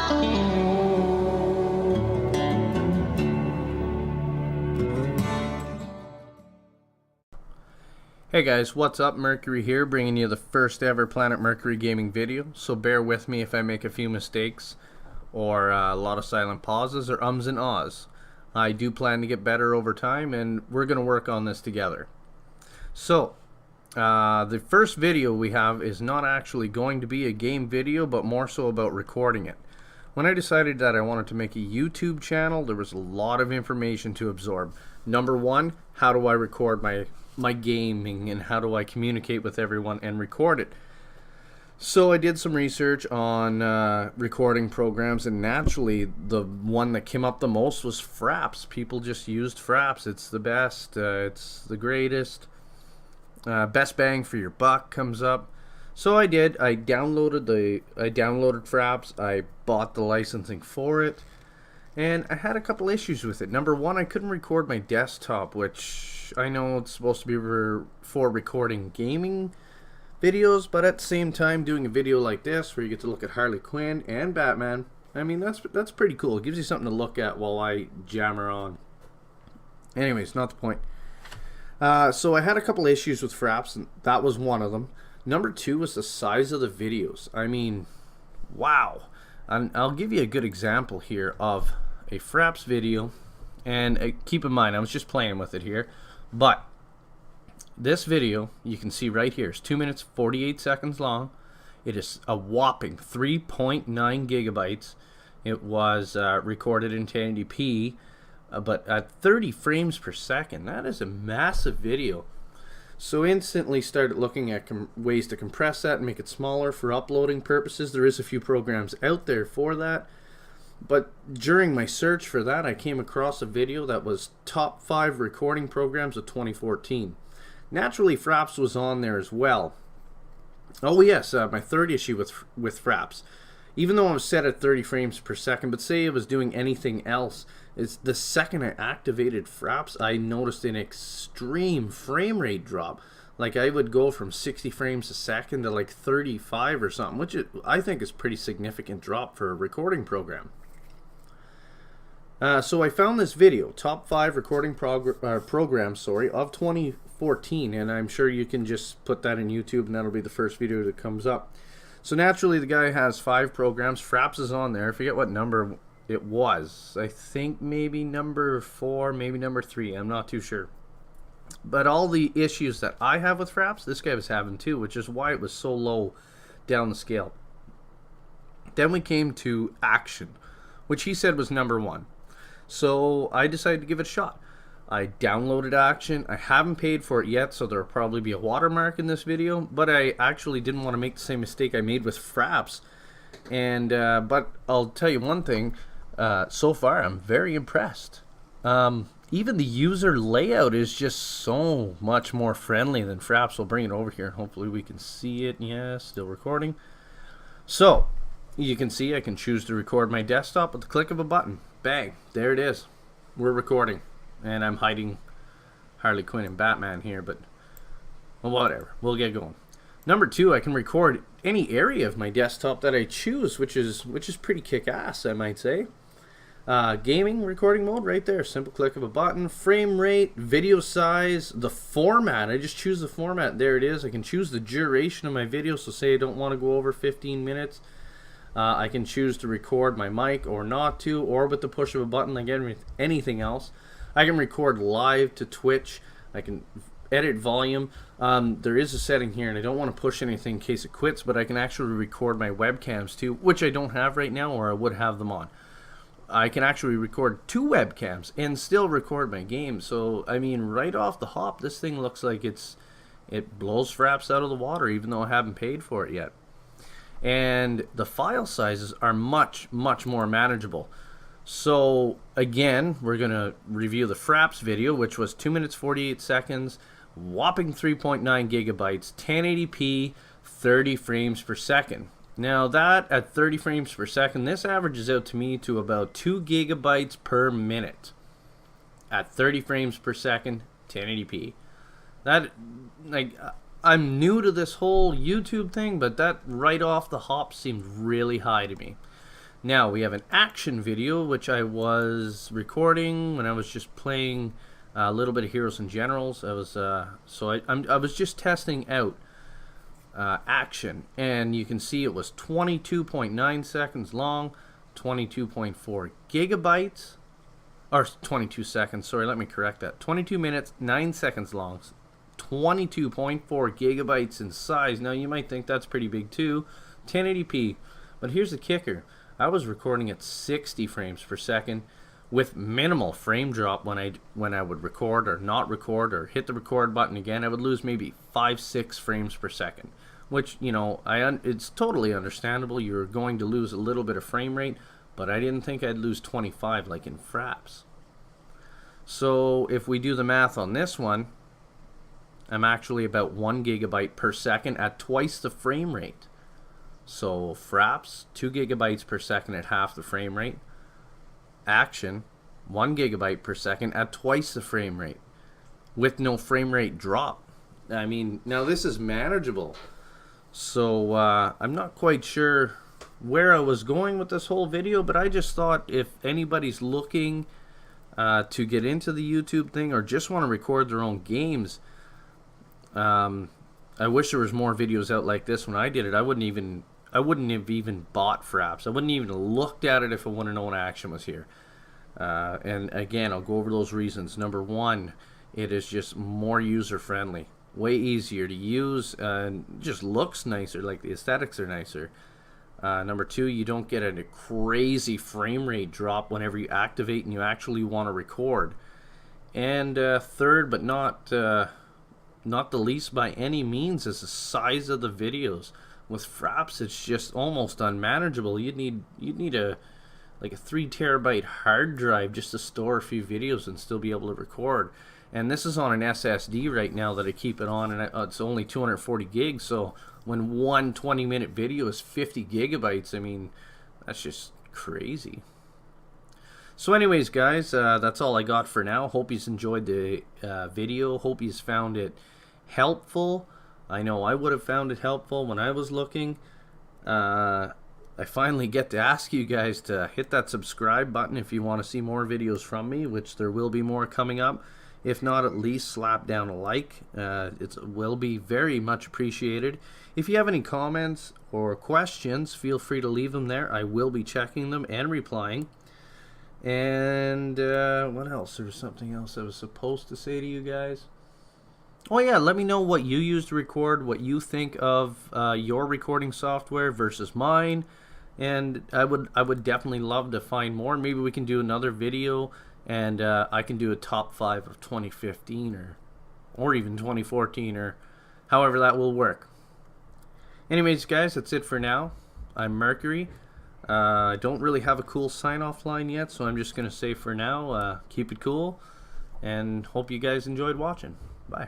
Hey guys, what's up? Mercury here, bringing you the first ever Planet Mercury gaming video, so bear with me if I make a few mistakes or a lot of silent pauses or ums and ahs. I do plan to get better over time, and we're going to work on this together. So, the first video we have is not actually going to be a game video, but more so about recording it. When I decided that I wanted to make a YouTube channel, there was a lot of information to absorb. Number one, how do I record my gaming, and how do I communicate with everyone and record it? So I did some research on recording programs, and naturally the one that came up the most was Fraps. People just used Fraps. It's the best, it's the greatest, best bang for your buck comes up. So I did. I downloaded Fraps. I bought the licensing for it, and I had a couple issues with it. Number one, I couldn't record my desktop, which I know it's supposed to be for recording gaming videos, but at the same time doing a video like this where you get to look at Harley Quinn and Batman, I mean, that's pretty cool. It gives you something to look at while I jammer on. Anyways, not the point. So I had a couple issues with Fraps, and that was one of them. Number two was the size of the videos. I mean, wow. And I'll give you a good example here of a Fraps video, and keep in mind I was just playing with it here, but this video you can see right here is 2 minutes 48 seconds long. It is a whopping 3.9 gigabytes. It was recorded in 1080p, but at 30 frames per second. That is a massive video. So instantly started looking at ways to compress that and make it smaller for uploading purposes. There is a few programs out there for that. But during my search for that, I came across a video that was top 5 recording programs of 2014. Naturally, Fraps was on there as well. Oh yes, my third issue with Fraps. Even though I was set at 30 frames per second, but say I was doing anything else, it's the second I activated Fraps, I noticed an extreme frame rate drop. Like I would go from 60 frames a second to like 35 or something, which I think is pretty significant drop for a recording program. So I found this video, top 5 recording programs of 2014, and I'm sure you can just put that in YouTube and that'll be the first video that comes up. So naturally the guy has 5 programs. Fraps is on there. I forget what number it was. I think maybe number 4, maybe number 3. I'm not too sure. But all the issues that I have with Fraps, this guy was having too, which is why it was so low down the scale. Then we came to Action, which he said was number 1. So I decided to give it a shot. I downloaded Action. I haven't paid for it yet, so there'll probably be a watermark in this video, but I actually didn't want to make the same mistake I made with Fraps. And but I'll tell you one thing, so far I'm very impressed. Even the user layout is just so much more friendly than Fraps. We'll bring it over here. Hopefully we can see it. Yeah, still recording. So you can see I can choose to record my desktop with the click of a button. Bang, there it is. We're recording. And I'm hiding Harley Quinn and Batman here, but well, whatever. We'll get going. Number 2, I can record any area of my desktop that I choose, which is pretty kick-ass, I might say. Gaming recording mode right there. Simple click of a button. Frame rate, video size, the format. I just choose the format. There it is. I can choose the duration of my video. So say I don't want to go over 15 minutes. I can choose to record my mic or not to, or with the push of a button like anything else. I can record live to Twitch. I can edit volume. There is a setting here, and I don't want to push anything in case it quits, but I can actually record my webcams too, which I don't have right now, or I would have them on. I can actually record 2 webcams and still record my game. So, I mean, right off the hop, this thing looks like it blows Fraps out of the water, even though I haven't paid for it yet. And the file sizes are much, much more manageable. So again, we're going to review the Fraps video, which was 2 minutes 48 seconds, whopping 3.9 gigabytes, 1080p, 30 frames per second. Now that at 30 frames per second, this averages out to me to about 2 gigabytes per minute. At 30 frames per second, 1080p. That, like, I'm new to this whole YouTube thing, but that right off the hop seemed really high to me. Now we have an action video, which I was recording when I was just playing a little bit of Heroes and Generals. I was I was just testing out action, and you can see it was 22.9 seconds long, 22.4 gigabytes, or 22 seconds. Sorry, let me correct that. 22 minutes, 9 seconds long, 22.4 gigabytes in size. Now you might think that's pretty big too, 1080p. But here's the kicker. I was recording at 60 frames per second with minimal frame drop when I would record or not record or hit the record button again. I would lose maybe 5-6 frames per second, which, you know, it's totally understandable. You're going to lose a little bit of frame rate, but I didn't think I'd lose 25 like in Fraps. So if we do the math on this one, I'm actually about 1 gigabyte per second at twice the frame rate. So Fraps, 2 gigabytes per second at half the frame rate. Action, 1 gigabyte per second at twice the frame rate with no frame rate drop. I mean, now this is manageable. So I'm not quite sure where I was going with this whole video, but I just thought if anybody's looking to get into the YouTube thing or just want to record their own games, I wish there was more videos out like this. When I did it, I wouldn't have even bought Fraps. I wouldn't even looked at it if I wouldn't have known action was here. And again, I'll go over those reasons. Number one, it is just more user friendly, way easier to use, just looks nicer, like the aesthetics are nicer. Number two, you don't get a crazy frame rate drop whenever you activate and you actually want to record. And third, but not the least by any means, is the size of the videos. With Fraps, it's just almost unmanageable. You'd need a 3 terabyte hard drive just to store a few videos and still be able to record. And this is on an SSD right now that I keep it on, and it's only 240 gigs. So when one 20-minute video is 50 gigabytes, I mean, that's just crazy. So anyways, guys, that's all I got for now. Hope you enjoyed the video. Hope you found it helpful. I know I would have found it helpful when I was looking. I finally get to ask you guys to hit that subscribe button if you want to see more videos from me, which there will be more coming up. If not, at least slap down a like. It will be very much appreciated. If you have any comments or questions, feel free to leave them there. I will be checking them and replying. And what else? There was something else I was supposed to say to you guys. Oh yeah, let me know what you use to record, what you think of your recording software versus mine, and I would definitely love to find more. Maybe we can do another video, and I can do a top 5 of 2015 or even 2014, or however that will work. Anyways, guys, that's it for now. I'm Mercury. I don't really have a cool sign-off line yet, so I'm just gonna say for now, keep it cool, and hope you guys enjoyed watching. Bye.